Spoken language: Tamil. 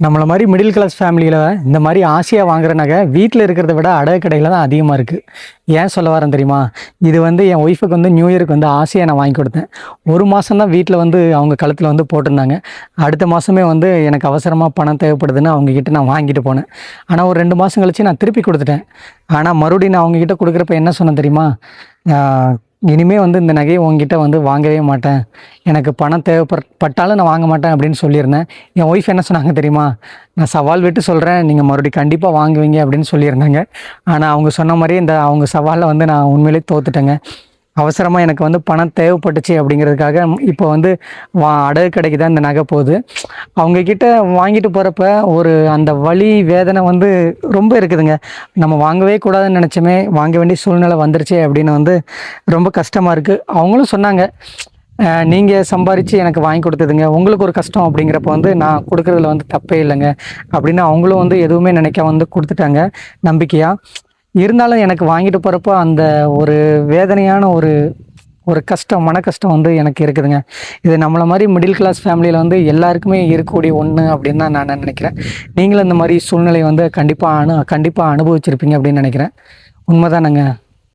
நம்மள மாரி மிடில் கிளாஸ் ஃபேமிலியில இந்த மாரி ஆசையா வாங்குற நகை வீட்ல இருக்கிறத விட அடகு கடையில தான் அதிகமா இருக்கு. ஏன் சொல்ல வரேன் தெரியுமா? இது வந்து என் ஒய்ஃப்‌க்கு வந்து நியூ இயர்‌க்கு வந்து ஆசையா நான் வாங்கி கொடுத்தேன். 1 மாசம் தான் வீட்ல வந்து அவங்க கழுத்துல வந்து போட்டிருந்தாங்க. அடுத்த மாசமே வந்து எனக்கு அவசரமா பணம் தேவைப்படுதுன்னு அவங்க கிட்ட நான் வாங்கிட்டு போனேன். ஆனா ஒரு 2 மாசம் கழிச்சு நான் திருப்பி குடுத்துட்டேன். ஆனா மறுபடியும் நான் அவங்க கிட்ட குடுக்குறப்ப என்ன சொன்னேன் தெரியுமா? ஆ இனிமே வந்து இந்த நகைய உன்கிட்ட வந்து வாங்கவே மாட்டேன். எனக்கு பணம் பட்டாலும் நான் வாங்க மாட்டேன் அப்படின்னு சொல்லியிருந்தேன். என் ஒய்ஃப் என்ன சொன்னாங்க தெரியுமா? நான் சவால் விட்டு சொல்றேன். நீங்க மறுபடியும் கண்டிப்பா வாங்குவீங்க அப்படின்னு சொல்லியிருந்தாங்க. ஆனா அவங்க சொன்ன மாரியே இந்த அவங்க சவால்ல வந்து நான் உண்மையிலேயே தோத்துட்டேங்க. அவசரமா எனக்கு வந்து பணம் தேவைப்பட்டுச்சு அப்படிங்கிறதுக்காக இப்போ வந்து அடகு கடைக்கு தான் இந்த நகை போகுது. அவங்க கிட்ட வாங்கிட்டு போறப்ப ஒரு அந்த வலி, வேதனை வந்து ரொம்ப இருக்குதுங்க. நம்ம வாங்கவே கூடாதுன்னு நெனச்சோமே, வாங்க வேண்டிய சூழ்நிலை வந்துருச்சே அப்படின்னு வந்து ரொம்ப கஷ்டமா இருக்கு. அவங்களும் சொன்னாங்க, நீங்க சம்பாரிச்சு எனக்கு வாங்கி குடுத்ததுங்க. உங்களுக்கு ஒரு கஷ்டம் அப்படிங்கிறப்ப வந்து நான் குடுக்குறதுல வந்து தப்பே இல்லங்க. அப்படின்னு அவங்களும் வந்து எதுவுமே நினைக்காம வந்து குடுத்துட்டாங்க, நம்பிக்கையா. இருந்தாலும் எனக்கு வாங்கிட்டு போறப்போ அந்த ஒரு வேதனையான ஒரு ஒரு கஷ்டம், மன கஷ்டம் வந்து எனக்கு இருக்குதுங்க. இது நம்மள மாரி மிடில் கிளாஸ் ஃபேமிலியில வந்து எல்லாருக்குமே இருக்கக்கூடிய ஒண்ணு அப்படின்னு தான் நான் நினைக்கிறேன். நீங்களும் இந்த மாரி சூழ்நிலைய வந்து கண்டிப்பா அனுபவிச்சிருப்பீங்க அப்படின்னு நினைக்கிறேன். உண்மதானங்க?